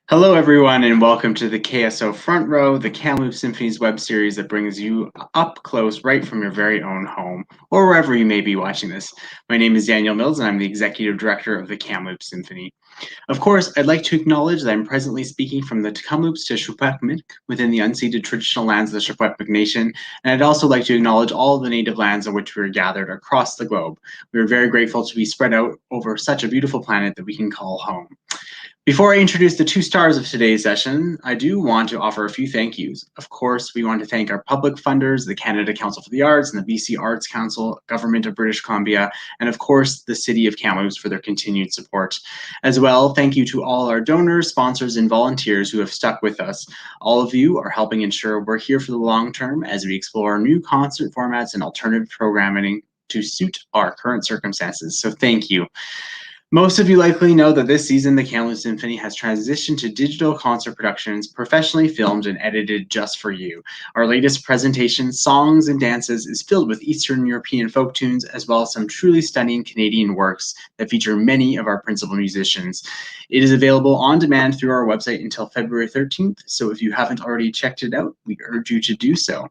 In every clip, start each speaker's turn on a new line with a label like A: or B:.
A: Hello, everyone, and welcome to the KSO Front Row, the Kamloops Symphony's web series that brings you up close right from your very own home, or wherever you may be watching this. My name is Daniel Mills, and I'm the Executive Director of the Kamloops Symphony. Of course, I'd like to acknowledge that I'm presently speaking from the Kamloops to Secwepemc within the unceded traditional lands of the Secwepemc Nation, and I'd also like to acknowledge all of the native lands on which we are gathered across the globe. We are very grateful to be spread out over such a beautiful planet that we can call home. Before I introduce the two stars of today's session, I do want to offer a few thank yous. Of course, we want to thank our public funders, the Canada Council for the Arts and the BC Arts Council, Government of British Columbia, and of course, the City of Kamloops for their continued support. As well, thank you to all our donors, sponsors, and volunteers who have stuck with us. All of you are helping ensure we're here for the long term as we explore new concert formats and alternative programming to suit our current circumstances. So thank you. Most of you likely know that this season, the Kamloops Symphony has transitioned to digital concert productions, professionally filmed and edited just for you. Our latest presentation, Songs and Dances, is filled with Eastern European folk tunes, as well as some truly stunning Canadian works that feature many of our principal musicians. It is available on demand through our website until February 13th, so if you haven't already checked it out, we urge you to do so.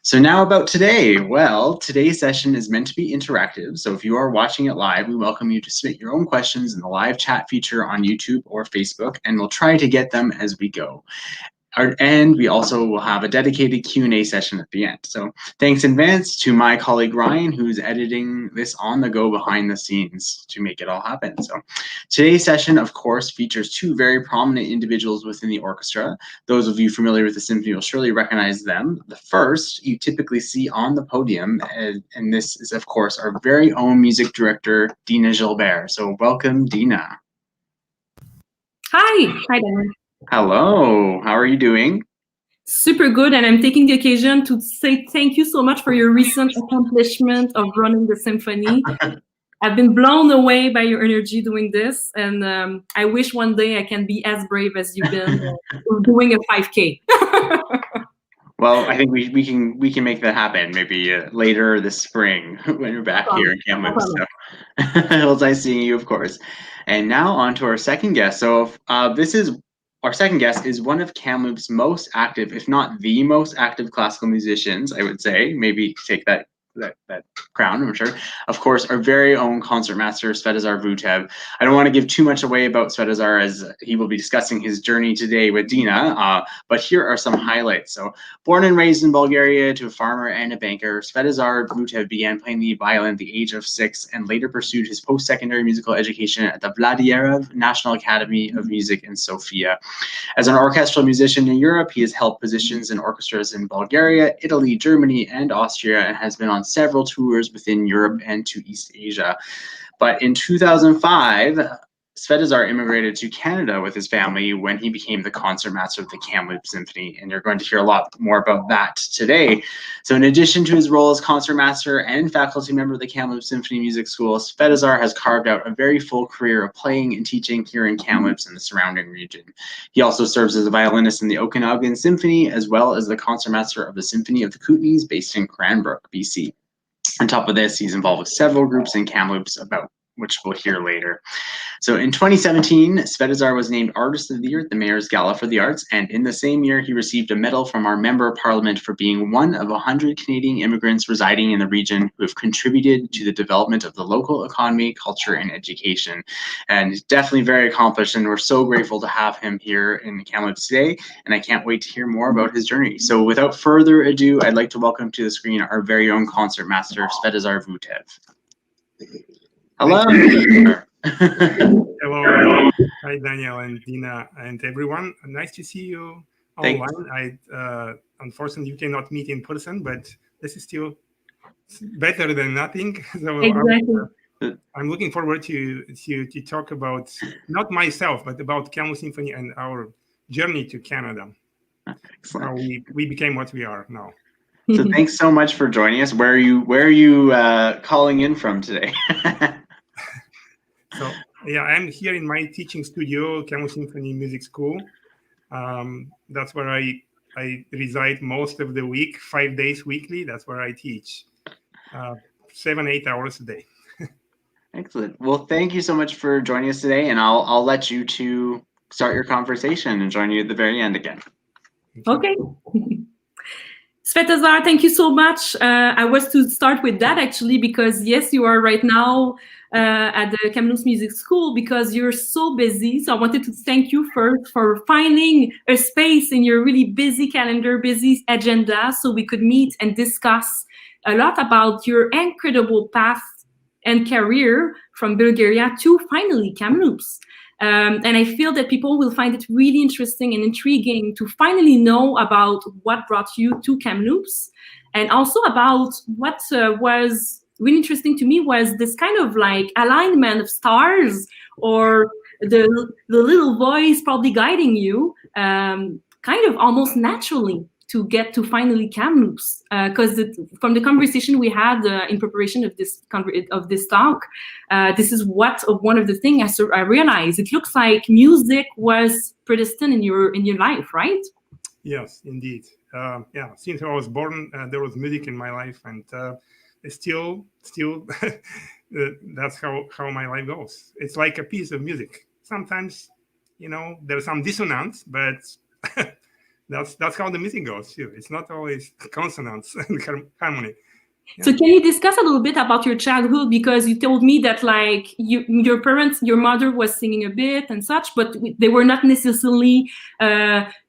A: So now about today. Well, today's session is meant to be interactive. So if you are watching it live, we welcome you to submit your own questions in the live chat feature on YouTube or Facebook, and we'll try to get them as we go. And we also will have a dedicated Q&A session at the end. So thanks in advance to my colleague Ryan, who's editing this on the go behind the scenes to make it all happen. So today's session, of course, features two very prominent individuals within the orchestra. Those of you familiar with the symphony will surely recognize them. The first you typically see on the podium, and this is, of course, our very own music director, Dina Gilbert. So welcome, Dina.
B: Hi, Daniel.
A: Hello, how are you doing?
B: Super good, and I'm taking the occasion to say thank you so much for your recent accomplishment of running the symphony. I've been blown away by your energy doing this, and I wish one day I can be as brave as you've been doing a 5K.
A: Well, I think we can make that happen maybe later this spring when you're back here in Kamloops. So it was nice seeing you, of course. And now on to our second guest. So our second guest is one of Kamloops' most active, if not the most active classical musicians, I would say. Maybe take that crown, I'm sure. Of course, our very own concertmaster, Svetazar Vutev. I don't want to give too much away about Svetazar as he will be discussing his journey today with Dina, but here are some highlights. So, born and raised in Bulgaria to a farmer and a banker, Svetazar Vutev began playing the violin at the age of 6 and later pursued his post-secondary musical education at the Vladimir National Academy of Music in Sofia. As an orchestral musician in Europe, he has held positions in orchestras in Bulgaria, Italy, Germany, and Austria, and has been on several tours within Europe and to East Asia. But in 2005, Svetazar immigrated to Canada with his family when he became the concertmaster of the Kamloops Symphony, and you're going to hear a lot more about that today. So in addition to his role as concertmaster and faculty member of the Kamloops Symphony Music School, Svetazar has carved out a very full career of playing and teaching here in Kamloops and the surrounding region. He also serves as a violinist in the Okanagan Symphony, as well as the concertmaster of the Symphony of the Kootenays based in Cranbrook, BC. On top of this, he's involved with several groups in Kamloops, about which we'll hear later. So in 2017, Svetazar was named Artist of the Year at the Mayor's Gala for the Arts, and in the same year, he received a medal from our Member of Parliament for being one of 100 Canadian immigrants residing in the region who have contributed to the development of the local economy, culture, and education. And definitely very accomplished, and we're so grateful to have him here in Kamloops today, and I can't wait to hear more about his journey. So without further ado, I'd like to welcome to the screen our very own concertmaster, Svetazar Vutev. Hello.
C: Hello. Hi, Daniel and Dina and everyone. Nice to see you online. Unfortunately, you cannot meet in person, but this is still better than nothing. So
B: exactly.
C: I'm looking forward to talk about, not myself, but about Kamloops Symphony and our journey to Canada. How we became what we are now.
A: So thanks so much for joining us. Where are you calling in from today?
C: So yeah, I'm here in my teaching studio, Kamloops Symphony Music School. That's where I reside most of the week, 5 days weekly. That's where I teach, 7-8 hours a day.
A: Excellent. Well, thank you so much for joining us today, and I'll let you two start your conversation and join you at the very end again.
B: Okay. Svetazar, thank you so much. I was to start with that actually, because yes, you are right now at the Kamloops Music School because you're so busy. So I wanted to thank you first for finding a space in your really busy calendar, busy agenda, so we could meet and discuss a lot about your incredible path and career from Bulgaria to finally Kamloops. And I feel that people will find it really interesting and intriguing to finally know about what brought you to Kamloops, and also about what was really interesting to me was this kind of like alignment of stars, or the little voice probably guiding you kind of almost naturally to get to finally Kamloops, because from the conversation we had in preparation of this talk, this is one of the things I realized. It looks like music was predestined in your life, right?
C: Yes, indeed. Yeah, since I was born, there was music in my life, and still, that's how my life goes. It's like a piece of music. Sometimes, there's some dissonance, but that's how the music goes too. It's not always consonants and harmony.
B: Yeah. So can you discuss a little bit about your childhood? Because you told me that like your parents, your mother was singing a bit and such, but they were not necessarily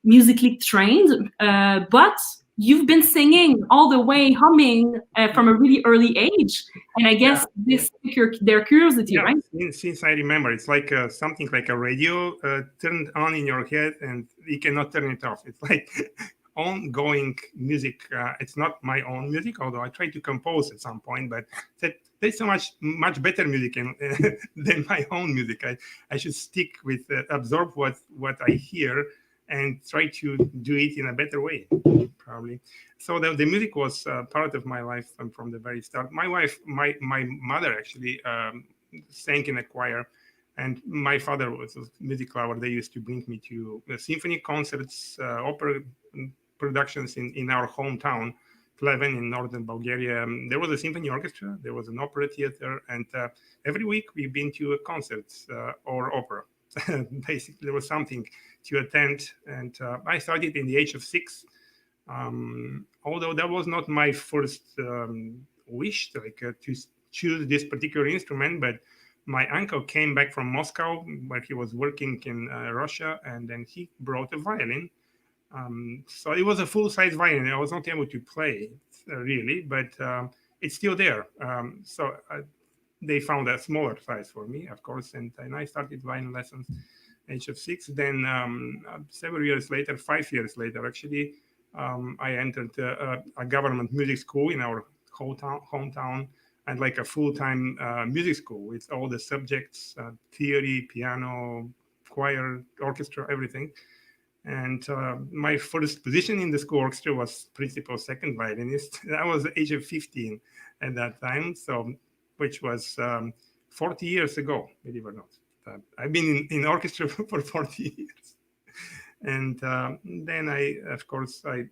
B: musically trained. But you've been singing all the way, humming from a really early age. And I guess this piqued their curiosity, right?
C: Since I remember, it's like something like a radio turned on in your head and you cannot turn it off. It's like ongoing music. It's not my own music, although I try to compose at some point, but there's so much better music than my own music. I should stick with absorb what I hear and try to do it in a better way, probably. So the music was part of my life from the very start. My mother actually sang in a choir, and my father was a music lover. They used to bring me to symphony concerts, opera productions in our hometown, Pleven in northern Bulgaria. There was a symphony orchestra, there was an opera theater, and every week we've been to a concert or opera. Basically, there was something to attend, and I started in the age of 6. Although that was not my first wish, to choose this particular instrument, but my uncle came back from Moscow, where he was working in Russia, and then he brought a violin. So it was a full-size violin. I was not able to play really, but it's still there. So they found a smaller size for me, of course, and I started violin lessons age of 6. Then several years later, 5 years later, actually, I entered a government music school in our hometown, and like a full-time music school with all the subjects, theory, piano, choir, orchestra, everything. And my first position in the school orchestra was principal second violinist. I was the age of 15 at that time, so which was 40 years ago, believe it or not. I've been in orchestra for 40 years. And then of course, I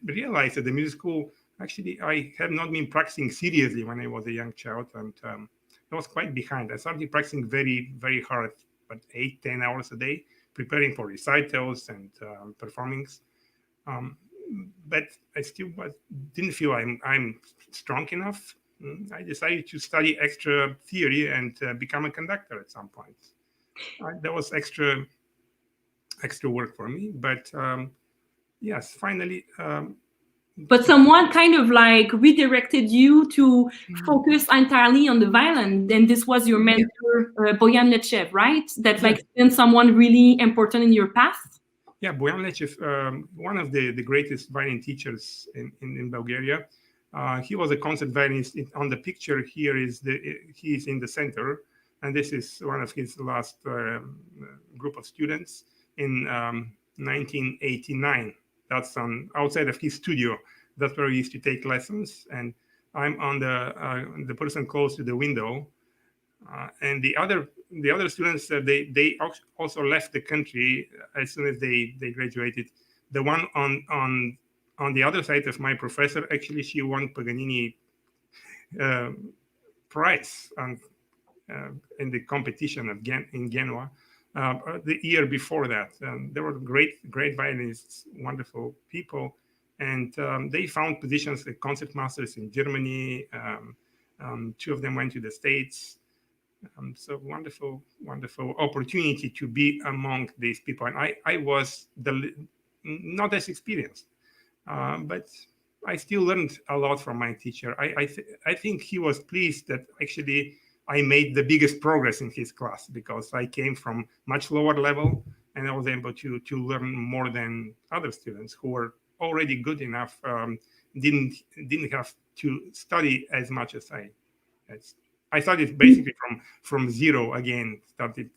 C: realized at the music school, actually, I have not been practicing seriously when I was a young child, and I was quite behind. I started practicing very, very hard, but 8-10 hours a day, preparing for recitals and performings. But I still didn't feel I'm strong enough. I decided to study extra theory and become a conductor at some point. That was extra work for me, but yes, finally.
B: But someone kind of like redirected you to focus entirely on the violin. And this was your mentor, Boyan Lechev, right? That like been someone really important in your path?
C: Yeah, Boyan Lechev, one of the greatest violin teachers in Bulgaria. He was a concert violinist. On the picture here he's in the center, and this is one of his last group of students in 1989. That's outside of his studio. That's where we used to take lessons, and I'm on the person close to the window, and the other students they also left the country as soon as they graduated. The one on the other side of my professor, actually, she won Paganini prize in the competition in Genoa. the year before that. There were great violinists, wonderful people, and they found positions like concertmasters in Germany. Two of them went to the States. So wonderful opportunity to be among these people. And I was not as experienced, but I still learned a lot from my teacher. I think he was pleased that actually I made the biggest progress in his class, because I came from much lower level and I was able to learn more than other students who were already good enough, didn't have to study as much as I started basically from zero again. Started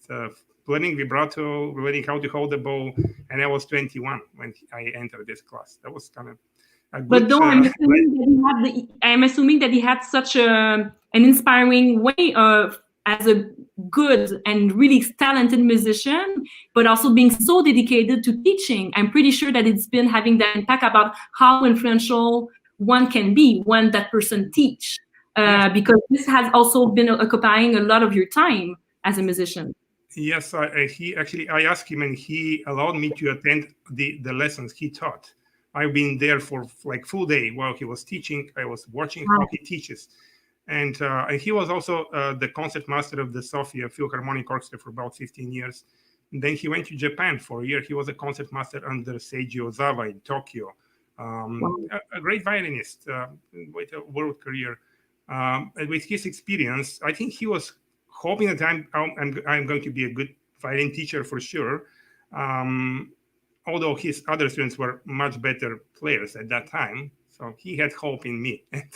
C: learning vibrato, learning how to hold the bow, and I was 21 when I entered this class. That was kind of a good.
B: But though I'm assuming that he had such an inspiring way of, as a good and really talented musician, but also being so dedicated to teaching. I'm pretty sure that it's been having that impact about how influential one can be when that person teach.
C: Yes.
B: Because this has also been occupying a lot of your time as a musician.
C: Yes, I asked him, and he allowed me to attend the lessons he taught. I've been there for like full day while he was teaching. I was watching how he teaches, and he was also the concertmaster of the Sofia Philharmonic Orchestra for about 15 years. And then he went to Japan for a year. He was a concertmaster under Seiji Ozawa in Tokyo. A great violinist with a world career. With his experience, I think he was hoping that I'm going to be a good violin teacher for sure. Although his other students were much better players at that time, so he had hope in me. And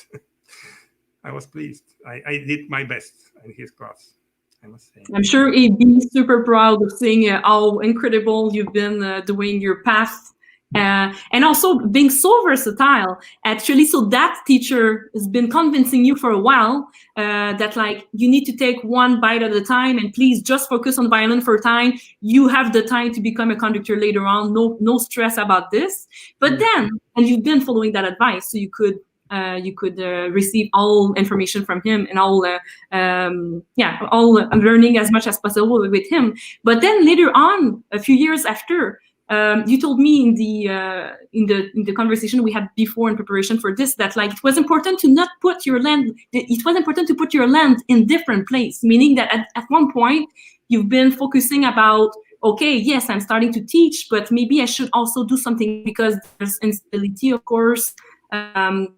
C: I was pleased. I did my best in his class, I must say.
B: I'm sure he'd be super proud of seeing how incredible you've been doing your path. And also being so versatile, actually. So that teacher has been convincing you for a while that like you need to take one bite at a time, and please just focus on violin for a time. You have the time to become a conductor later on. No stress about this. But then, and you've been following that advice, so you could receive all information from him and all learning as much as possible with him. But then later on, a few years after. You told me in the conversation we had before in preparation for this that like it was important to not put your land. It was important to put your land in different place, meaning that at one point you've been focusing about, okay, yes, I'm starting to teach, but maybe I should also do something because there's instability, of course, and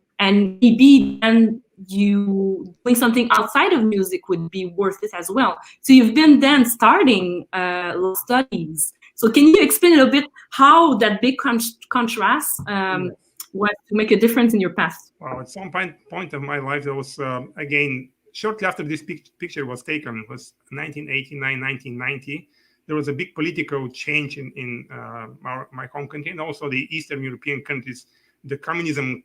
B: maybe then you doing something outside of music would be worth it as well. So you've been then starting studies. So can you explain a little bit how that big contrast was to make a difference in your path?
C: Well, at some point of my life, there was, again, shortly after this picture was taken, it was 1989, 1990, there was a big political change in my home country, and also the Eastern European countries. The communist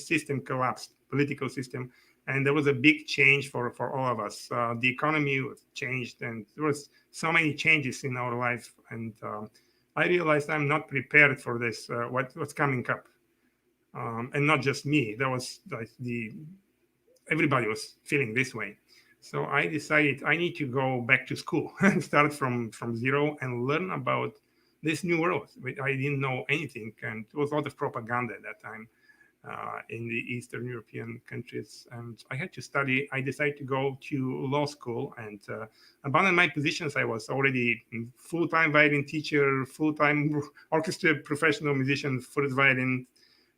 C: system collapsed, political system, and there was a big change for all of us. The economy was changed, and there was so many changes in our life. And I realized I'm not prepared for this, what's coming up. And not just me, there was like everybody was feeling this way. So I decided I need to go back to school and start from zero and learn about this new world. I didn't know anything, and there was a lot of propaganda at that time. In the Eastern European countries, and I had to study. I decided to go to law school and abandon my positions. I was already full-time violin teacher, full-time orchestra professional musician, first violin.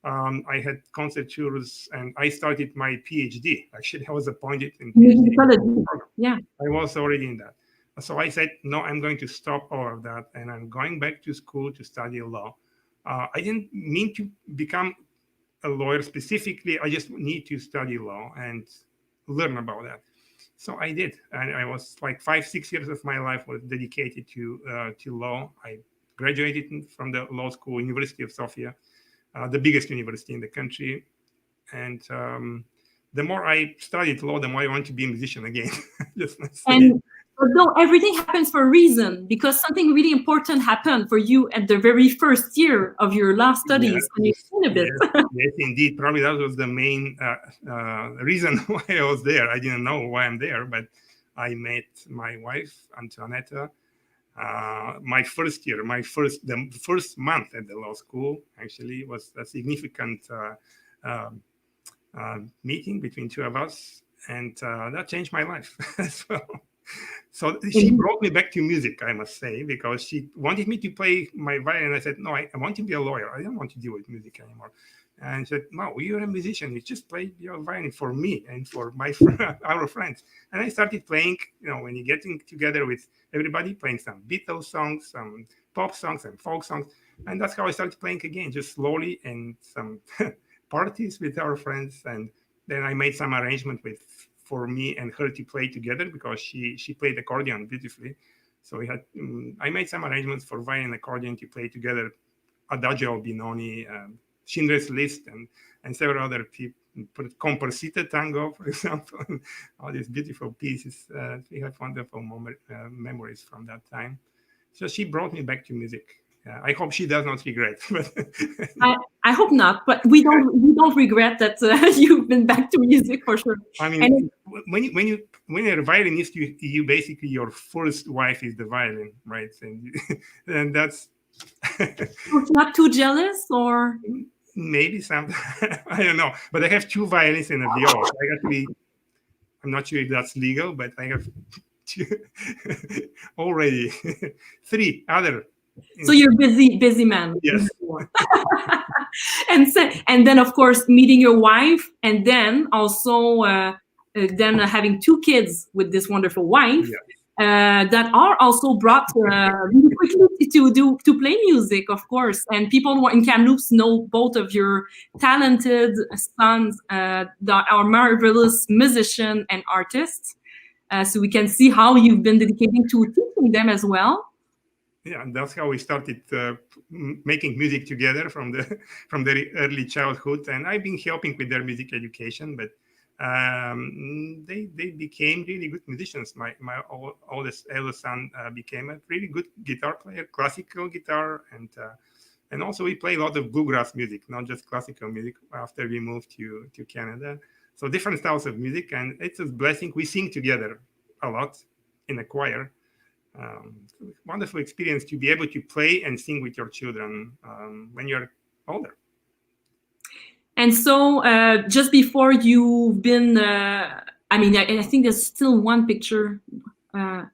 C: I had concert tours, and I started my PhD. Actually, I was appointed in PhD program.
B: Yeah,
C: I was already in that. So I said, no, I'm going to stop all of that, and I'm going back to school to study law. I didn't mean to become a lawyer specifically. I just need to study law and learn about that. So I did, and I was like 5-6 years of my life was dedicated to law. I graduated from the law school, University of Sofia, the biggest university in the country. And the more I studied law, the more I wanted to be a musician again.
B: And although everything happens for a reason, because something really important happened for you at the very first year of your law studies.
C: Yes,
B: Can you explain a bit?
C: Yes, indeed. Probably that was the main reason why I was there. I didn't know why I'm there, but I met my wife, Antoinetta. The first month at the law school actually was a significant meeting between two of us, and that changed my life as well. So she brought me back to music, I must say, because she wanted me to play my violin. I said, no, I want to be a lawyer. I don't want to deal with music anymore. And she said, no, you're a musician. You just play your violin for me and for our friends. And I started playing, when you're getting together with everybody, playing some Beatles songs, some pop songs and folk songs. And that's how I started playing again, just slowly, and some parties with our friends. And then I made some arrangement for me and her to play together, because she played accordion beautifully. So I made some arrangements for violin and accordion to play together, Adagio, Binoni, Schindler's List, and several other people. Composite Tango, for example, all these beautiful pieces. We have wonderful memories from that time. So she brought me back to music. I hope she does not regret.
B: I hope not, but we don't regret that you've been back to music for sure.
C: I mean, when you're a violinist, you basically, your first wife is the violin, right? And that's
B: not too jealous, or
C: maybe some. I don't know, but I have two violins and a viola. I'm not sure if that's legal, but I have already 3 other.
B: So you're busy man.
C: Yes.
B: and then of course meeting your wife, and then also having 2 kids with this wonderful wife.
C: Yes.
B: That are also brought really quickly to play music, of course. And people in Kamloops know both of your talented sons, that are marvelous musicians and artists. So we can see how you've been dedicating to teaching them as well.
C: Yeah, and that's how we started making music together from the early childhood. And I've been helping with their music education, but they became really good musicians. My oldest son became a really good guitar player, classical guitar, and also we play a lot of bluegrass music, not just classical music, after we moved to Canada. So different styles of music, and it's a blessing. We sing together a lot in a choir. Wonderful experience to be able to play and sing with your children when you're older.
B: And so just before you've been, I think there's still one picture.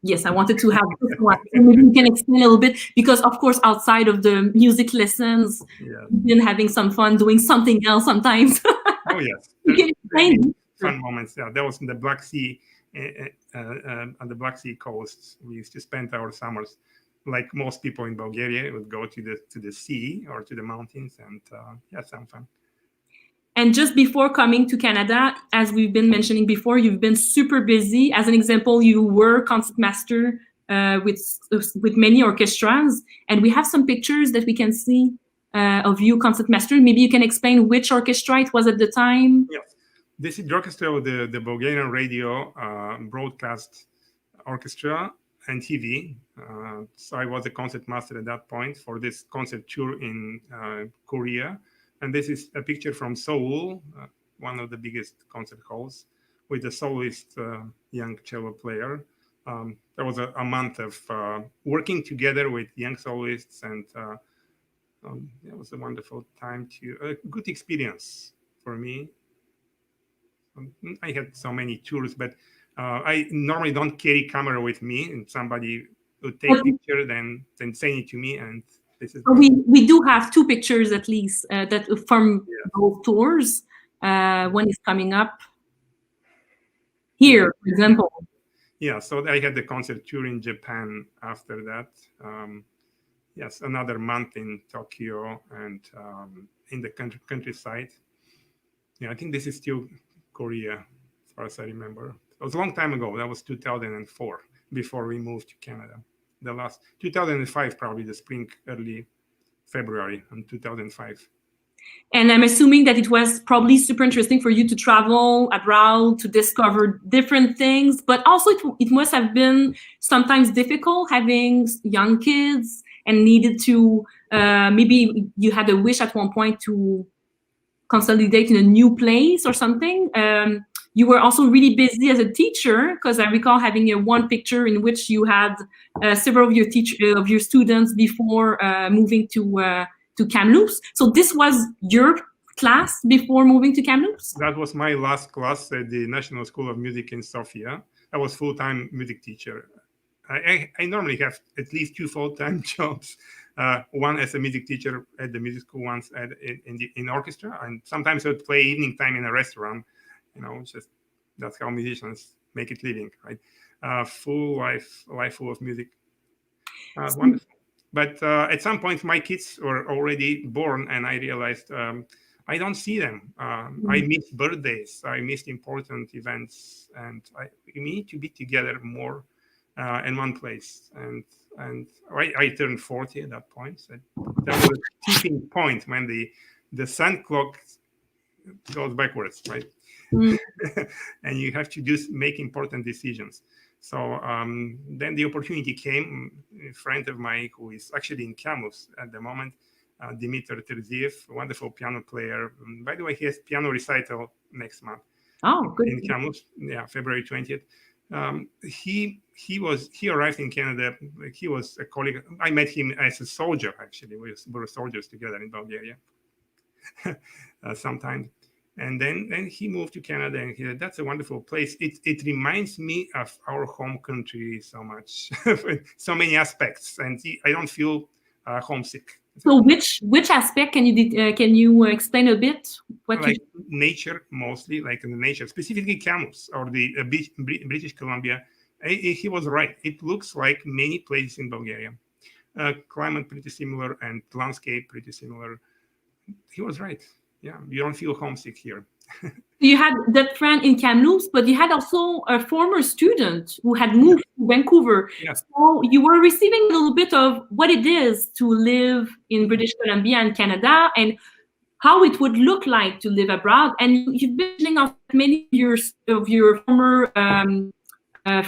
B: Yes, I wanted to have this one. Maybe you can explain a little bit, because of course, outside of the music lessons, you've been having some fun doing something else sometimes.
C: Oh, yes.
B: You can explain.
C: Fun moments. Yeah, that was in the Black Sea, on the Black Sea coast. We used to spend our summers, like most people in Bulgaria, would go to the sea or to the mountains, and some fun.
B: And just before coming to Canada, as we've been mentioning before, you've been super busy. As an example, you were concertmaster with many orchestras, and we have some pictures that we can see of you concertmaster. Maybe you can explain which orchestra it was at the time.
C: Yes, this is the orchestra of the Bulgarian radio broadcast orchestra and TV. So I was a concertmaster at that point for this concert tour in Korea. And this is a picture from Seoul, one of the biggest concert halls, with a soloist young cello player. There was a month of working together with young soloists, and it was a wonderful time, a good experience for me. I had so many tours, but I normally don't carry camera with me, and somebody would take a picture, then send it to me, and
B: we do have 2 pictures at least that from both tours. One is coming up here, for example.
C: Yeah, so I had the concert tour in Japan after that. Yes, another month in Tokyo and in the countryside. Yeah, I think this is still Korea, as far as I remember. It was a long time ago. That was 2004, before we moved to Canada. The last 2005, probably the spring, early February in 2005.
B: And I'm assuming that it was probably super interesting for you to travel abroad to discover different things, but also it must have been sometimes difficult having young kids and needed to, maybe you had a wish at one point to consolidate in a new place or something. you were also really busy as a teacher, because I recall having one picture in which you had several of your students before moving to Kamloops. So this was your class before moving to Kamloops?
C: That was my last class at the National School of Music in Sofia. I was full-time music teacher. I normally have at least 2 full-time jobs. One as a music teacher at the music school, once in orchestra, and sometimes I would play evening time in a restaurant. Just that's how musicians make it living, right? Full life full of music. Wonderful. But at some point, my kids were already born, and I realized I don't see them. I miss birthdays. I missed important events, and we need to be together more in one place. And I turned 40 at that point. So that was a tipping point when the sun clock goes backwards, right? And you have to make important decisions. So then the opportunity came. A friend of mine who is actually in Kamloops at the moment, Director Dina, a wonderful piano player. By the way, he has piano recital next month.
B: Oh, good.
C: In Kamloops, February 20th. He arrived in Canada. He was a colleague. I met him as a soldier, actually. We were soldiers together in Bulgaria sometimes. And then he moved to Canada, and he said, that's a wonderful place. It reminds me of our home country so much, so many aspects, and I don't feel homesick.
B: So which aspect can you explain a bit?
C: Nature, mostly, like in the nature, specifically Kamloops or the British Columbia. He was right. It looks like many places in Bulgaria. Climate pretty similar and landscape pretty similar. He was right. Yeah, you don't feel homesick here.
B: You had that friend in Kamloops, but you had also a former student who had moved to Vancouver.
C: Yes.
B: So you were receiving a little bit of what it is to live in British Columbia and Canada, and how it would look like to live abroad. And you've been thinking of many of your former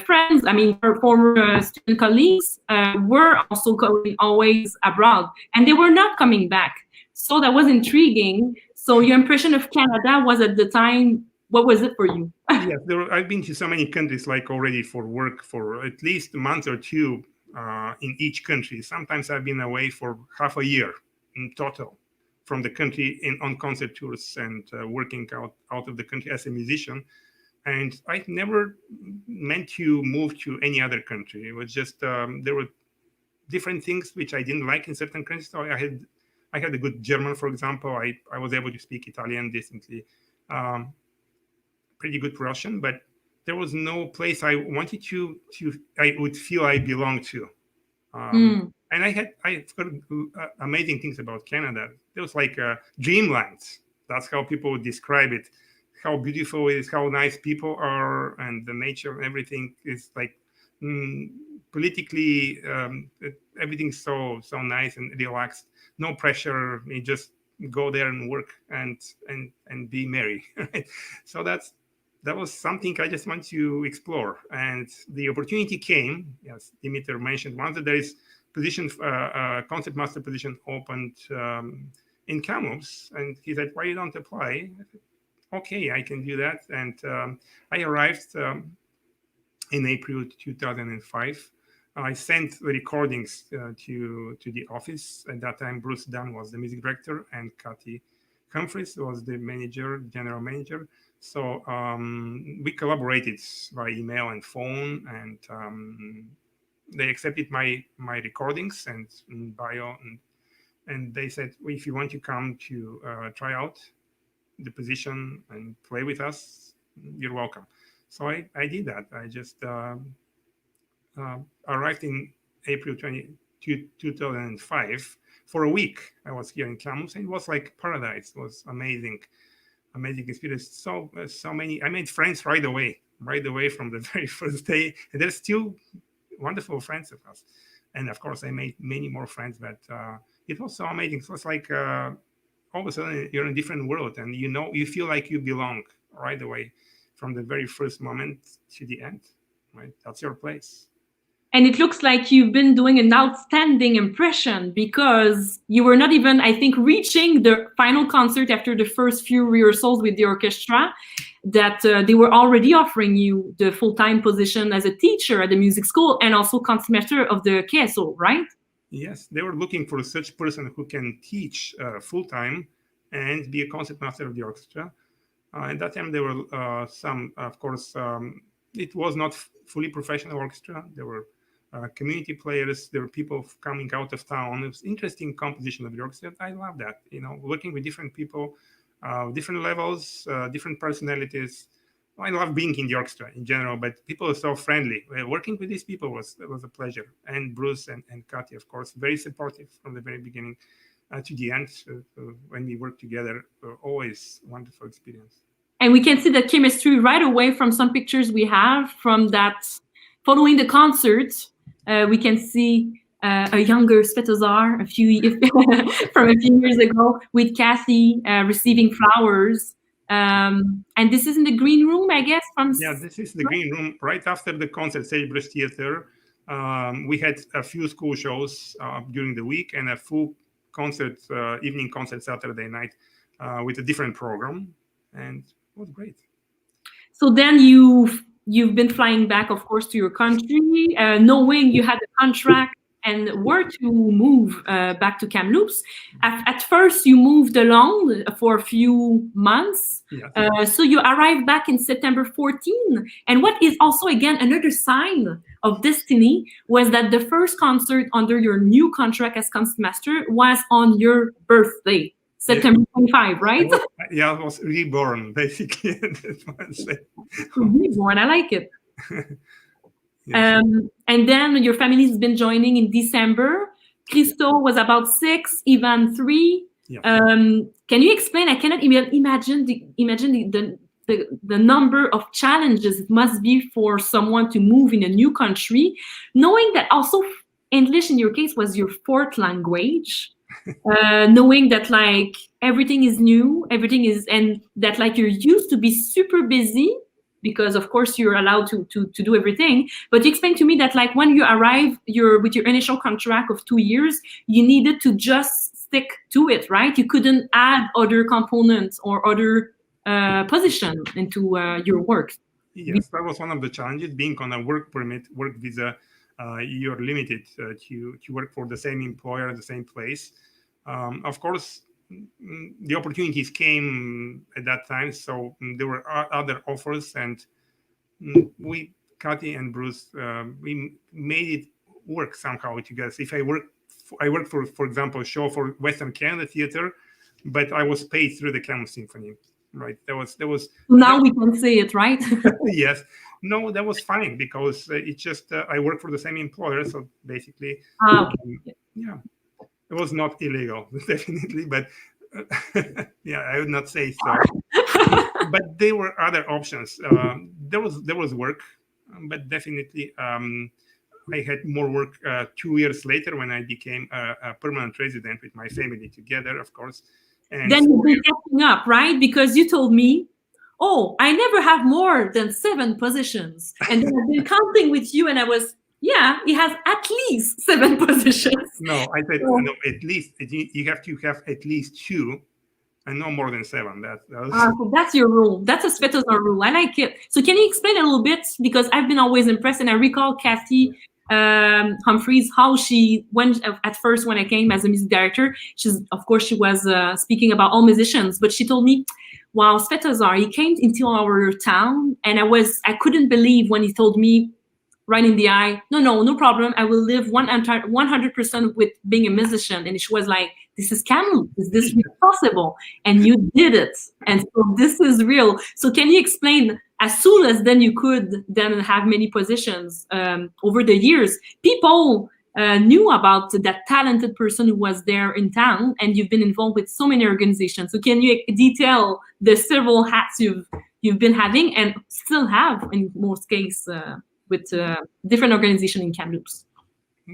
B: friends, your former student colleagues were also going always abroad, and they were not coming back. So that was intriguing. So your impression of Canada was at the time, what was it for you?
C: Yes, I've been to so many countries, like already for work, for at least a month or two in each country. Sometimes I've been away for half a year in total from the country on concert tours and working out of the country as a musician. And I never meant to move to any other country. It was just, there were different things which I didn't like in certain countries. So I had a good German, for example. I was able to speak Italian decently, pretty good Russian, but there was no place I wanted I would feel I belonged to. And I heard amazing things about Canada. There was like dreamland. That's how people would describe it. How beautiful it is, how nice people are, and the nature and everything is like politically, everything's so nice and relaxed. No pressure. You just go there and work and be merry. So that was something I just want to explore. And the opportunity came, as Dimitar mentioned, once there is position, concertmaster position opened in Kamloops, and he said, why you don't apply? I said, okay, I can do that. And I arrived in April 2005. I sent the recordings to the office. At that time, Bruce Dunn was the music director, and Kathy Humphries was the general manager. So we collaborated by email and phone, and they accepted my recordings and bio, and they said, well, if you want to come to try out the position and play with us, you're welcome. So I did that. I just arrived in April 2005 for a week. I was here in Kamloops, and it was like paradise. It was amazing experience. So many. I made friends right away from the very first day, and they're still wonderful friends of us. And of course, I made many more friends. But it was so amazing. It was like all of a sudden you're in a different world, and you feel like you belong right away from the very first moment to the end. Right, that's your place.
B: And it looks like you've been doing an outstanding impression, because you were not even, I think, reaching the final concert after the first few rehearsals with the orchestra. that they were already offering you the full-time position as a teacher at the music school and also concertmaster of the KSO, right?
C: Yes, they were looking for such person who can teach full-time and be a concertmaster of the orchestra. At that time, there were some, of course, it was not fully professional orchestra. There were community players. There were people coming out of town. It was interesting composition of the orchestra. I love that, working with different people, different levels, different personalities. I love being in the orchestra in general, but people are so friendly. Working with these people was a pleasure. And Bruce and Katya, of course, very supportive from the very beginning to the end. When we worked together, always wonderful experience.
B: And we can see that chemistry right away from some pictures we have from that following the concert. We can see a younger Svetazar from a few years ago with Kathy receiving flowers. And this is in the green room, I guess.
C: This is the green room right after the concert, Sagebrush Theater. We had a few school shows during the week and a full concert, evening concert Saturday night with a different program. And it was great.
B: So then you've been flying back, of course, to your country, knowing you had a contract and were to move back to Kamloops. At first, you moved alone for a few months.
C: Yes.
B: So you arrived back in September 14. And what is also, again, another sign of destiny was that the first concert under your new contract as concertmaster was on your birthday. September 25, right?
C: I was reborn, basically.
B: Reborn, I like it.
C: Yes.
B: And then your family has been joining in December. Christo was about 6, Ivan 3.
C: Yes.
B: Can you explain? I cannot imagine the number of challenges it must be for someone to move in a new country, knowing that also English in your case was your fourth language. Knowing that like everything is new, and that like you're used to be super busy because of course you're allowed to do everything. But you explained to me that like when you arrive, with your initial contract of 2 years, you needed to just stick to it, right? You couldn't add other components or other position into your work.
C: Yes, that was one of the challenges. Being on a work permit, work visa, you're limited to work for the same employer, the same place. Of course, the opportunities came at that time, so there were other offers, and we, Kathy and Bruce, we made it work somehow together. If I worked for example, a show for Western Canada Theatre, but I was paid through the Kamloops Symphony, right? There was.
B: Now we can say it, right?
C: Yes. No, that was fine because it's just I work for the same employer, so basically,
B: okay.
C: Yeah. It was not illegal, definitely, but yeah, I would not say so. But there were other options. There was work, but definitely I had more work 2 years later when I became a permanent resident with my family together, of course. And
B: then you've been catching up, right? Because you told me, oh, I never have more than 7 positions. And then I've been counting with you and I was, yeah, he has at least 7 positions.
C: No, I said no, at least you have to have at least 2 and no more than 7.
B: So that's your rule. That's a Svetazar rule. I like it. So can you explain a little bit? Because I've been always impressed, and I recall Kathy Humphreys, how she went at first when I came as a music director. She was speaking about all musicians, but she told me, wow, Svetazar, he came into our town, and I couldn't believe when he told me right in the eye, no problem, I will live 100% with being a musician. And she was like, this is Kamloops, is this really possible? And you did it, and so this is real. So can you explain, as soon as then you could then have many positions over the years, people knew about that talented person who was there in town, and you've been involved with so many organizations. So can you detail the several hats you've been having and still have in most cases with different organizations in Kamloops?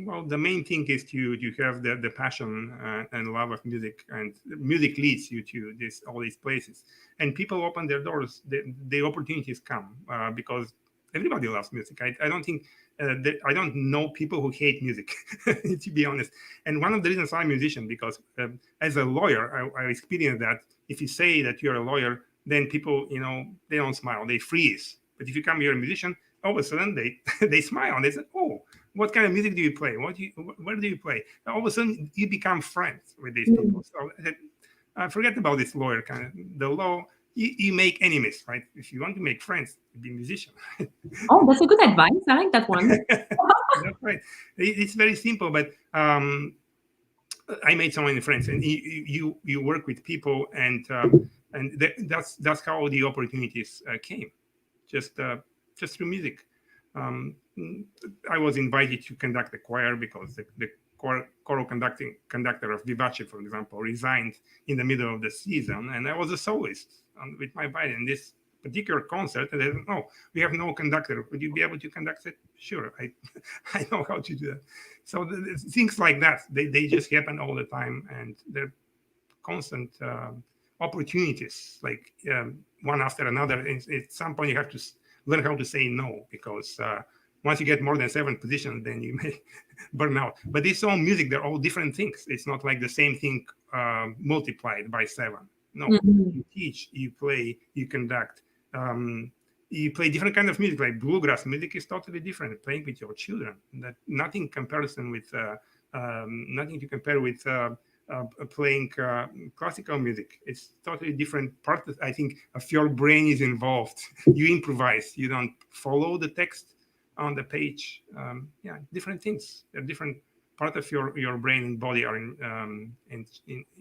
C: Well, the main thing is to have the passion and love of music, and music leads you to all these places. And people open their doors, the opportunities come because everybody loves music. I don't think I don't know people who hate music, to be honest. And one of the reasons I'm a musician, because as a lawyer, I experienced that if you say that you're a lawyer, then people, they don't smile, they freeze. But if you come here a musician, all of a sudden they smile and they say, "Oh, what kind of music do you play? Where do you play?" And all of a sudden you become friends with these people. So forget about this lawyer kind of the law. You make enemies, right? If you want to make friends, be a musician.
B: Oh, that's a good advice. I like that one.
C: That's right. It's very simple, but I made so many friends, and you work with people, and that's how the opportunities came, just through music. I was invited to conduct a choir because the choral conductor of Vivace, for example, resigned in the middle of the season, and I was a soloist with my band in this particular concert. And they said, "Oh, we have no conductor. Would you be able to conduct it?" Sure, I know how to do that. So things like that, they just happen all the time, and they're constant opportunities, like one after another. And at some point, you have to learn how to say no, because once you get more than 7 positions, then you may burn out. But it's all music; they're all different things. It's not like the same thing multiplied by 7. No, you teach, you play, you conduct. You play different kind of music, like bluegrass music is totally different. Playing with your children, that nothing to compare with playing classical music. It's totally different part. I think of your brain is involved. You improvise. You don't follow the text on the page. Different things. A different part of your brain and body are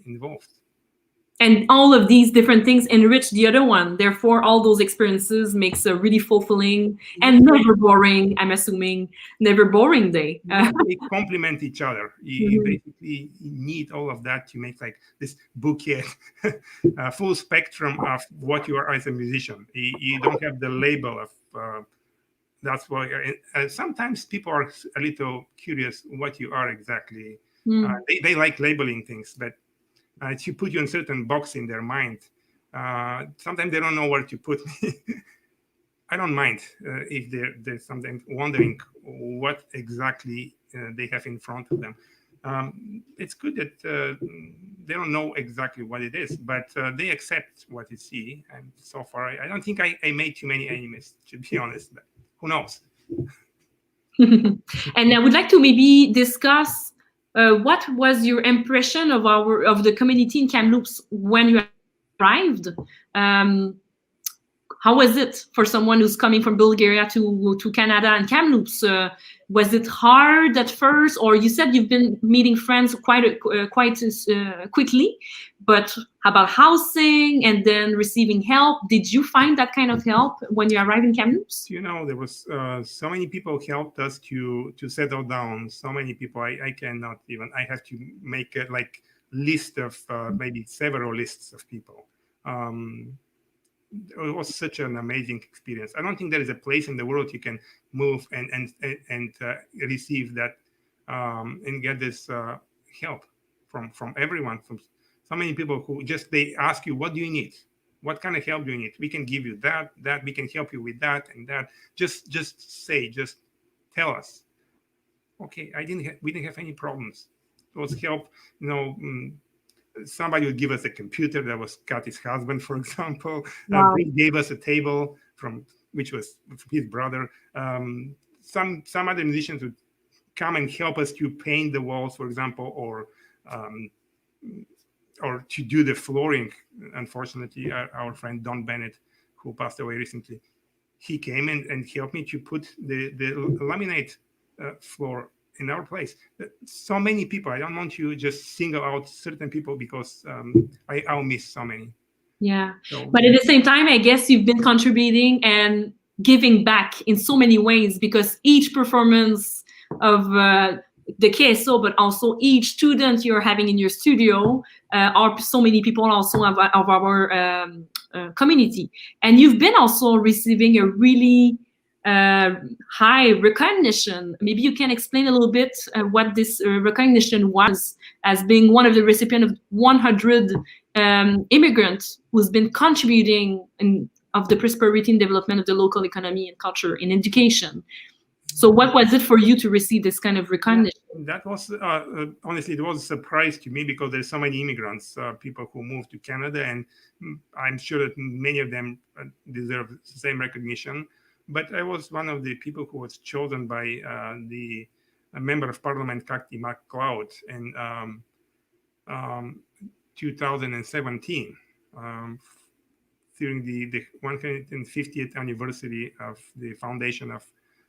C: involved.
B: And all of these different things enrich the other one. Therefore, all those experiences makes a really fulfilling and never boring, I'm assuming, never boring day.
C: They complement each other. You basically need all of that to make like this bouquet, full spectrum of what you are as a musician. You don't have the label of, that's why sometimes people are a little curious what you are exactly. They like labeling things, but to put you in certain box in their mind, sometimes they don't know where to put me. I don't mind if they're sometimes wondering what exactly they have in front of them. It's good that they don't know exactly what it is, but they accept what they see. And so far, I don't think I made too many enemies, to be honest. But who knows?
B: And I would like to maybe discuss what was your impression of the community in Kamloops when you arrived? How was it for someone who's coming from Bulgaria to Canada and Kamloops? Was it hard at first, or you said you've been meeting friends quite quickly? But how about housing and then receiving help? Did you find that kind of help when you arrived in Kamloops?
C: There was so many people helped us to settle down. So many people, I cannot even. I have to make a list of maybe several lists of people. It was such an amazing experience. I don't think there is a place in the world you can move and receive that and get this help from everyone. From so many people who they ask you, what do you need? What kind of help do you need? We can give you that. We can help you with that and that. Just tell us. Okay, we didn't have any problems. It was help. Somebody would give us a computer that was Kati's husband, for example.
B: Wow.
C: He gave us a table which was his brother. Some other musicians would come and help us to paint the walls, for example, or to do the flooring. Unfortunately, our friend Don Bennett, who passed away recently, he came and helped me to put the laminate floor in our place. So many people. I don't want to just single out certain people because I'll miss so many.
B: Yeah, but at the same time, I guess you've been contributing and giving back in so many ways, because each performance of the KSO, but also each student you're having in your studio are so many people also of our community. And you've been also receiving a really high recognition. Maybe you can explain a little bit what this recognition was, as being one of the recipients of 100 immigrants who's been contributing of the prosperity and development of the local economy and culture in education. So what was it for you to receive this kind of recognition?
C: That was honestly, it was a surprise to me because there's so many immigrants, people who moved to Canada, and I'm sure that many of them deserve the same recognition. But I was one of the people who was chosen by the member of Parliament, Kakti MacLeod, in 2017, during the 150th anniversary of the foundation of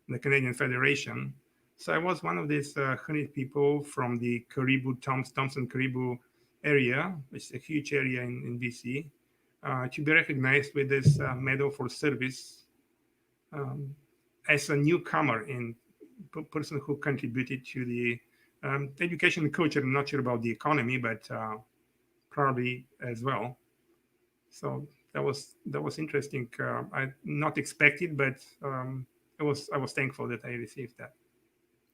C: the Canadian Federation. So I was one of these 100 people from the Caribou, Thompson Caribou area, which is a huge area in BC, to be recognized with this medal for service as a newcomer and person who contributed to the education and culture. I'm not sure about the economy, but probably as well. So that was interesting. I not expected, but I was thankful that I received that.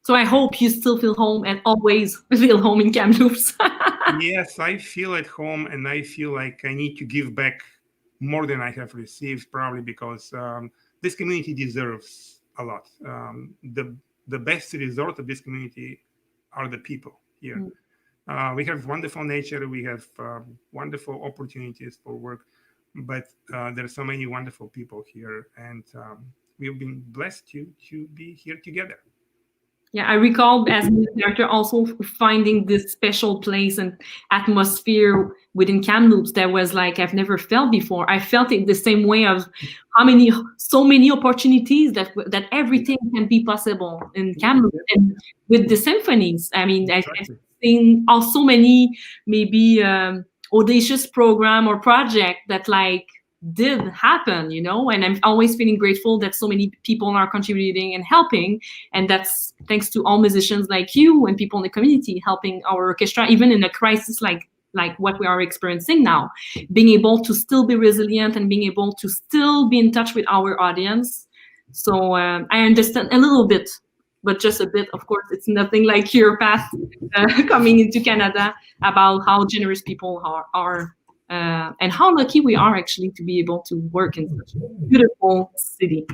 B: So I hope you still feel home and always feel home in Kamloops.
C: Yes, I feel at home, and I feel like I need to give back more than I have received, probably because this community deserves a lot. The best resort of this community are the people here. We have wonderful nature. We have wonderful opportunities for work, but there are so many wonderful people here, and we've been blessed to be here together.
B: Yeah, I recall as music director also finding this special place and atmosphere within Kamloops that was like I've never felt before. I felt it the same way of so many opportunities that everything can be possible in Kamloops and with the symphonies. I mean,
C: Exactly.
B: I've seen also many maybe audacious program or project that like did happen, you know, and I'm always feeling grateful that so many people are contributing and helping, and that's thanks to all musicians like you and people in the community helping our orchestra, even in a crisis like what we are experiencing now, being able to still be resilient and being able to still be in touch with our audience. So I understand a little bit, but just a bit. Of course, it's nothing like your path coming into Canada, about how generous people are and how lucky we are actually to be able to work in such a beautiful city.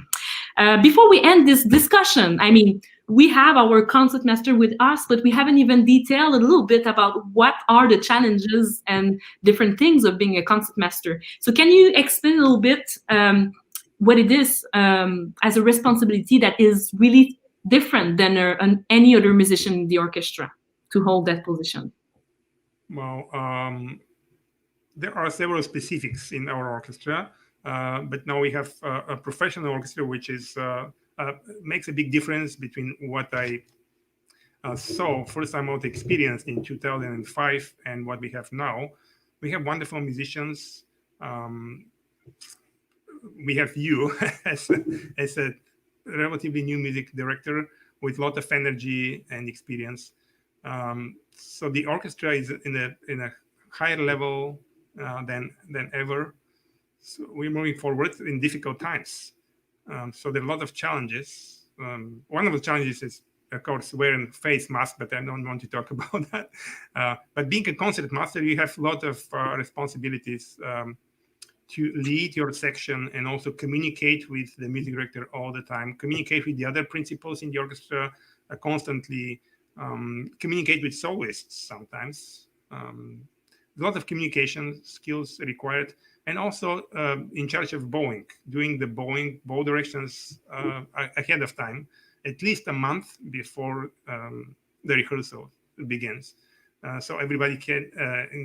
B: Before we end this discussion, I mean, we have our concertmaster with us, but we haven't even detailed a little bit about what are the challenges and different things of being a concertmaster. So can you explain a little bit what it is as a responsibility that is really different than any other musician in the orchestra to hold that position?
C: Well, there are several specifics in our orchestra, but now we have a professional orchestra, which is makes a big difference between what I saw first time out experienced in 2005 and what we have now. We have wonderful musicians. We have you as a relatively new music director with a lot of energy and experience. So the orchestra is in a higher level than ever. So we're moving forward in difficult times. So there are a lot of challenges. One of the challenges is, of course, wearing face mask, but I don't want to talk about that. But being a concertmaster, you have a lot of responsibilities to lead your section and also communicate with the music director all the time, communicate with the other principals in the orchestra, constantly communicate with soloists sometimes. A lot of communication skills required, and also in charge of bowing, doing the bow directions ahead of time, at least a month before the rehearsal begins. So everybody can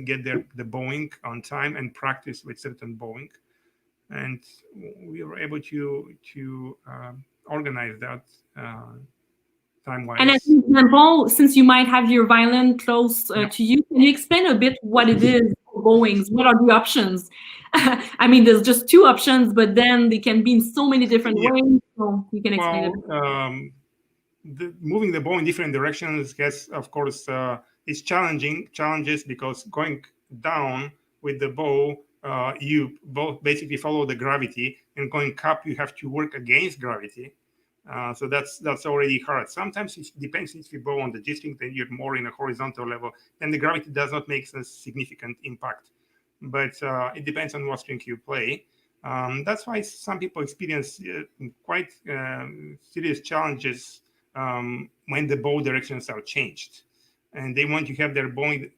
C: get the bowing on time and practice with certain bowing. And we were able to organize that time-wise.
B: And as an example, since you might have your violin close to you, can you explain a bit what it is for bowings? What are the options? I mean, there's just two options, but then they can be in so many different ways. So you can explain it.
C: Moving the bow in different directions has, of course, is challenges because going down with the bow, you both basically follow the gravity, and going up, you have to work against gravity. So that's already hard. Sometimes it depends if you bow on the G string, then you're more in a horizontal level, and the gravity does not make a significant impact. But it depends on what string you play. That's why some people experience quite serious challenges when the bow directions are changed. And they want to have their bowing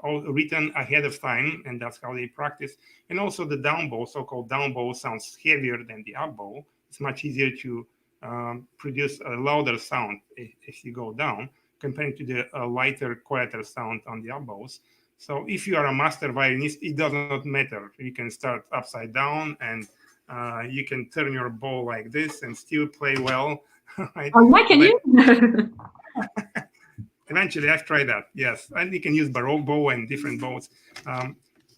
C: all written ahead of time, and that's how they practice. And also the down bow, so-called down bow, sounds heavier than the up bow. It's much easier to produce a louder sound if you go down, compared to the lighter, quieter sound on the up bows. So if you are a master violinist, it does not matter. You can start upside down, and you can turn your bow like this and still play well. Right?
B: Oh, why can you?
C: Eventually, I've tried that, yes. And you can use Baroque bow and different bows.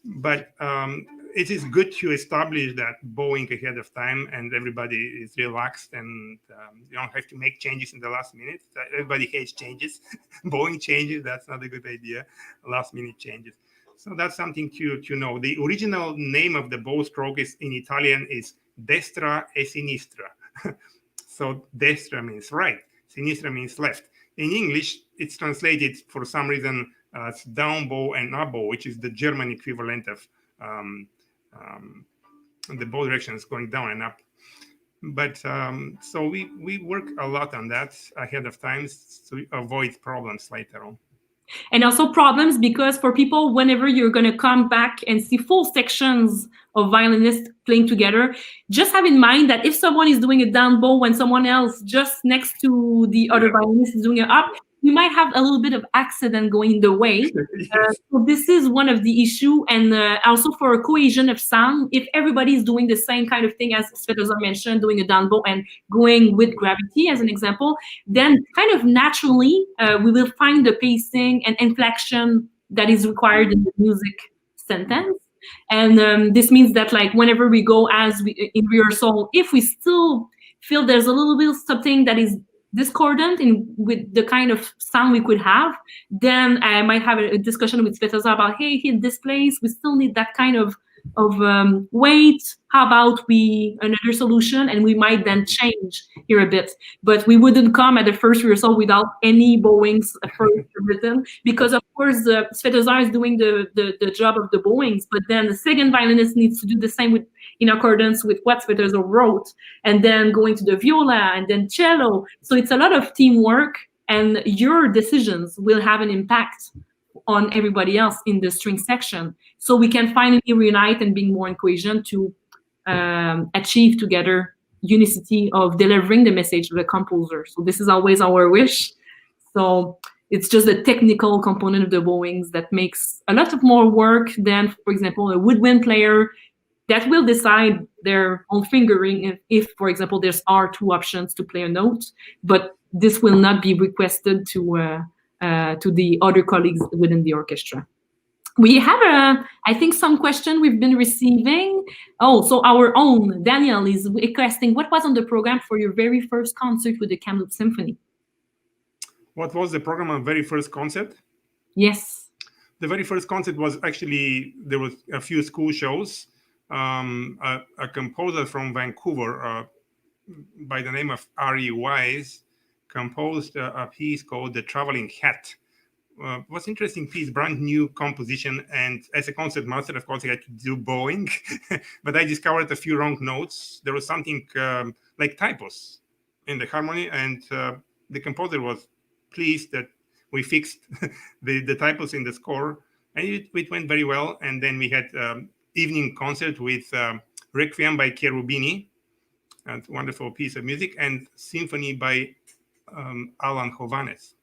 C: But it is good to establish that bowing ahead of time, and everybody is relaxed, and you don't have to make changes in the last minute. Everybody hates changes. Bowing changes, that's not a good idea. Last minute changes. So that's something to know. The original name of the bow stroke is in Italian is destra e sinistra. So destra means right, sinistra means left. In English, it's translated for some reason as down bow and up bow, which is the German equivalent of the bow directions going down and up. But so we work a lot on that ahead of time to avoid problems later on.
B: And also problems because for people, whenever you're going to come back and see full sections of violinists playing together, just have in mind that if someone is doing a down bow when someone else just next to the other violinist is doing it up, you might have a little bit of accident going in the way.
C: Yes.
B: So this is one of the issue, and also for a cohesion of sound, if everybody is doing the same kind of thing as Svetazar mentioned, doing a down bow and going with gravity as an example, then kind of naturally we will find the pacing and inflection that is required in the music sentence. And this means that like whenever we go in rehearsal, if we still feel there's a little bit of something that is discordant with the kind of sound we could have, then I might have a discussion with Svetazar about, hey, in this place, we still need that kind of weight. How about another solution? And we might then change here a bit. But we wouldn't come at the first rehearsal without any bowings first written, because of course Svetazar is doing the job of the bowings, but then the second violinist needs to do the same in accordance with what Svetazar wrote, and then going to the viola and then cello. So it's a lot of teamwork, and your decisions will have an impact on everybody else in the string section. So we can finally reunite and be more in cohesion to achieve together unicity of delivering the message of the composer. So this is always our wish. So it's just the technical component of the bowings that makes a lot of more work than, for example, a woodwind player that will decide their own fingering if, for example, there's two options to play a note, but this will not be requested to the other colleagues within the orchestra. We have I think some question we've been receiving. Oh, so our own Daniel is requesting, what was on the program for your very first concert with the Kamloops Symphony?
C: What was the program of very first concert?
B: Yes.
C: The very first concert was actually, there was a few school shows. A composer from Vancouver by the name of Ari Wise composed a piece called The Traveling Hat. Was interesting piece, brand new composition, and as a concertmaster, of course, I had to do bowing, but I discovered a few wrong notes. There was something like typos in the harmony, and the composer was pleased that we fixed the typos in the score, and it went very well. And then we had evening concert with Requiem by Cherubini, a wonderful piece of music, and Symphony by Alan Hovhannes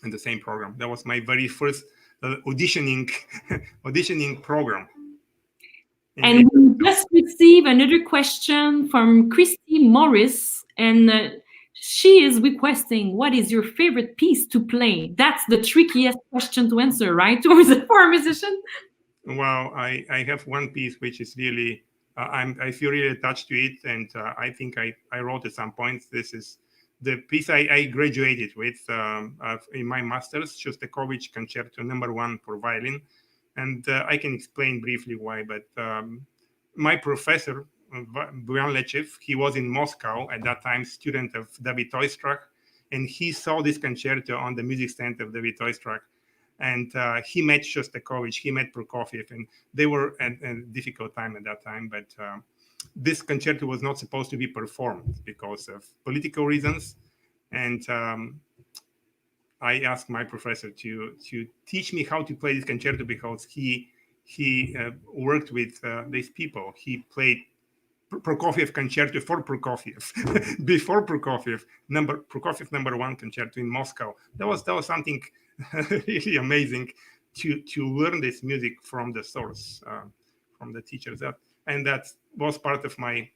C: in the same program. That was my very first auditioning program.
B: And we just received another question from Christy Morris, and she is requesting, what is your favorite piece to play? That's the trickiest question to answer, right? For a musician?
C: Well, I have one piece which is really, I feel really attached to it, and I think I wrote at some point. This is the piece I graduated with in my master's, Shostakovich Concerto No. 1 for violin. And I can explain briefly why, but my professor, Buyan Lechev, he was in Moscow at that time, student of David Oistrakh, and he saw this concerto on the music stand of David Oistrakh. And he met Shostakovich, he met Prokofiev, and they were at a difficult time at that time, but this concerto was not supposed to be performed because of political reasons. And I asked my professor to teach me how to play this concerto, because he worked with these people. He played Prokofiev concerto for Prokofiev before Prokofiev number 1 concerto in Moscow. That was something really amazing to learn this music from the source, from the teachers. That was part of my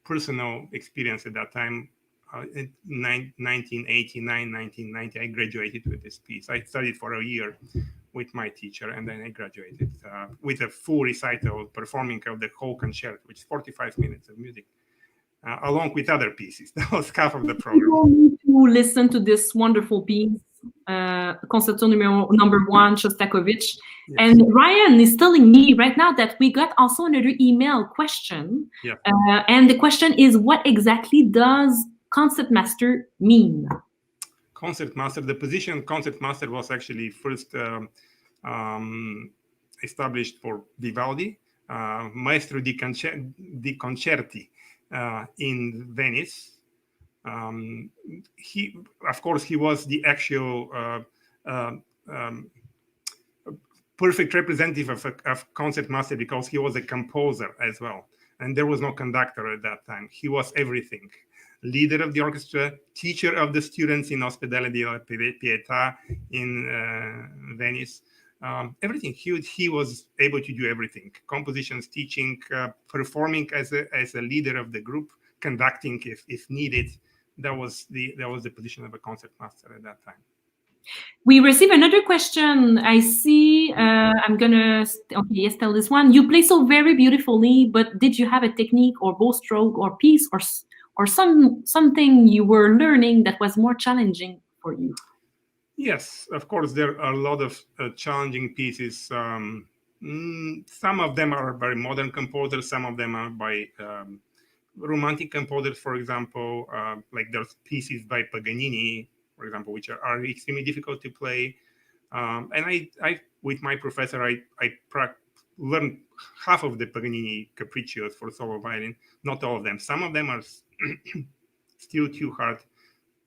C: personal experience at that time. In 1989, 1990, I graduated with this piece. I studied for a year with my teacher, and then I graduated with a full recital, performing of the whole concerto, which is 45 minutes of music, along with other pieces. That was half of the program.
B: People need to listen to this wonderful piece, Concerto number 1, Shostakovich. Yes. And Ryan is telling me right now that we got also another email question.
C: Yeah.
B: And the question is, what exactly does concertmaster mean?
C: Concertmaster, the position concertmaster was actually first established for Vivaldi, Maestro di Concerti in Venice. He was the actual perfect representative of concertmaster, because he was a composer as well, and there was no conductor at that time. He was everything: leader of the orchestra, teacher of the students in Ospedale di Pietà in Venice. Everything. He was able to do everything: compositions, teaching, performing as a leader of the group, conducting if needed. That was the position of a concertmaster at that time.
B: We receive another question. I see. I'm gonna tell this one. You play so very beautifully, but did you have a technique or bow stroke or piece or something you were learning that was more challenging for you?
C: Yes, of course, there are a lot of challenging pieces. Some of them are by modern composers, some of them are by romantic composers, for example. Like there's pieces by Paganini, for example, which are extremely difficult to play. And I with my professor, I learned half of the Paganini capriccios for solo violin, not all of them. Some of them are still too hard,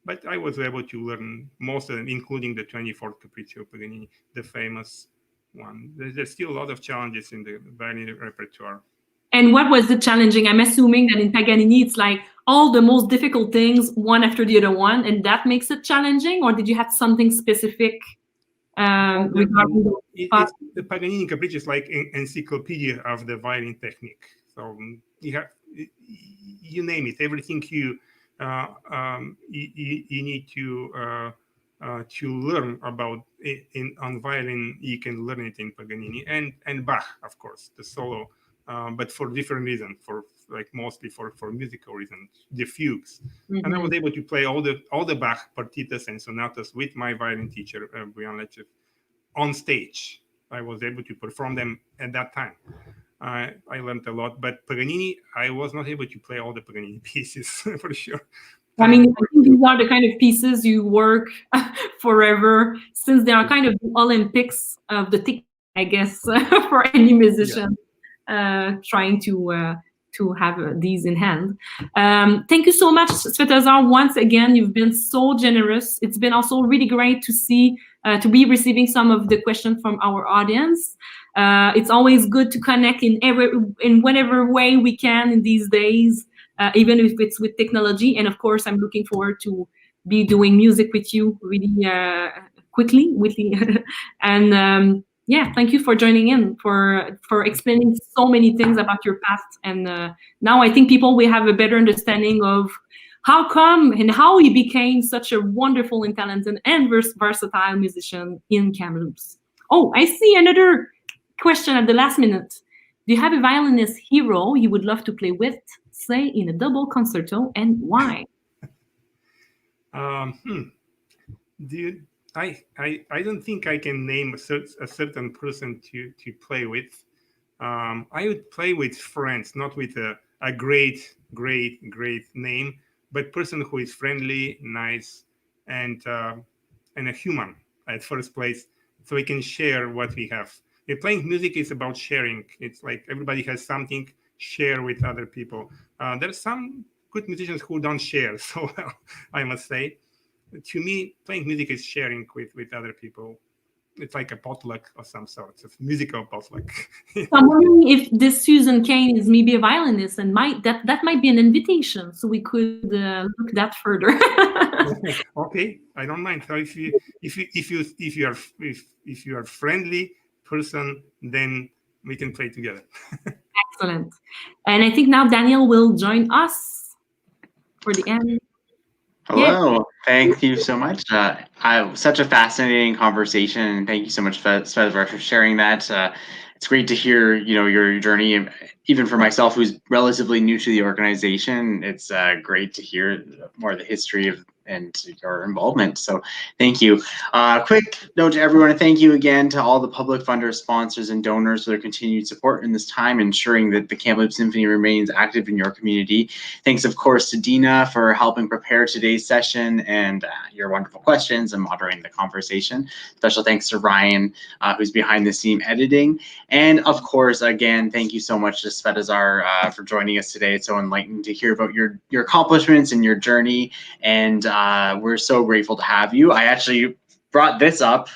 C: but I was able to learn most of them, including the 24th Capriccio Paganini, the famous one. There's still a lot of challenges in the violin repertoire.
B: And what was the challenging? I'm assuming that in Paganini, it's like all the most difficult things, one after the other one, and that makes it challenging? Or did you have something specific regarding
C: the Paganini Capriccio is like an encyclopedia of the violin technique. So you name it, everything you need to learn about on violin, you can learn it in Paganini and Bach, of course, the solo, but for different reasons, mostly for musical reasons, the fugues. Mm-hmm. And I was able to play all the Bach partitas and sonatas with my violin teacher, Brian Lechev, on stage. I was able to perform them at that time. I learned a lot, but Paganini, I was not able to play all the Paganini pieces for sure.
B: I mean, I think these are the kind of pieces you work forever, since they are kind of the Olympics of the technique, I guess, for any musician trying to have these in hand. Thank you so much, Svetazar. Once again, you've been so generous. It's been also really great to see, to be receiving some of the questions from our audience. It's always good to connect in whatever way we can in these days, even if it's with technology. And of course, I'm looking forward to be doing music with you really quickly. And thank you for joining in, for explaining so many things about your past. And now I think people will have a better understanding of how come and how you became such a wonderful and talented and versatile musician in Kamloops. Oh, I see another question at the last minute. Do you have a violinist hero you would love to play with, say in a double concerto, and why?
C: I don't think I can name a certain person to play with. I would play with friends, not with a great name, but person who is friendly, nice, and a human at first place, so we can share what we have. Playing music is about sharing. It's like everybody has something, share with other people. There's some good musicians who don't share so well, I must say. To me, playing music is sharing with other people. It's like a potluck of some sort. It's musical potluck.
B: I'm wondering if this Susan Kane is maybe a violinist, and that might be an invitation, so we could look that further.
C: Okay, I don't mind. So if you are friendly person, then we can play together.
B: Excellent. And I think now Daniel will join us for the end.
A: Hello, thank you so much. Such a fascinating conversation, and thank you so much, Svetazar, for sharing that. It's great to hear, your journey. Even for myself, who's relatively new to the organization, it's great to hear more of the history and your involvement. So thank you. Quick note to everyone, and thank you again to all the public funders, sponsors, and donors for their continued support in this time, ensuring that the Kamloops Symphony remains active in your community. Thanks, of course, to Dina for helping prepare today's session and your wonderful questions and moderating the conversation. Special thanks to Ryan, who's behind the scene editing. And of course, again, thank you so much to Svetazar for joining us today. It's so enlightening to hear about your accomplishments and your journey, and we're so grateful to have you. I actually brought this up.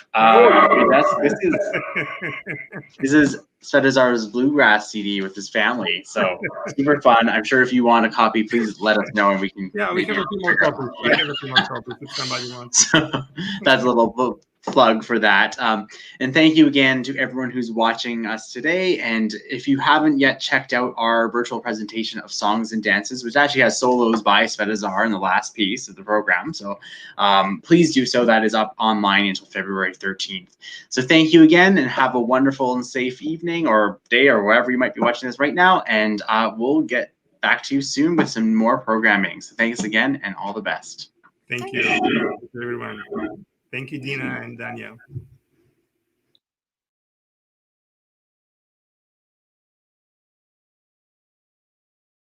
A: This is Svetazar's Bluegrass CD with his family, so super fun. I'm sure if you want a copy, please let us know and we can.
C: Yeah, we have a few more copies. I have a few more copies if somebody wants.
A: So that's a little plug for that. And thank you again to everyone who's watching us today. And if you haven't yet checked out our virtual presentation of Songs and Dances, which actually has solos by Svetazar in the last piece of the program, so please do so. That is up online until February 13th. So thank you again, and have a wonderful and safe evening or day or wherever you might be watching this right now. And we'll get back to you soon with some more programming. So thanks again, and all the best.
C: Thank you, everyone. Thank you, Dina and Daniel.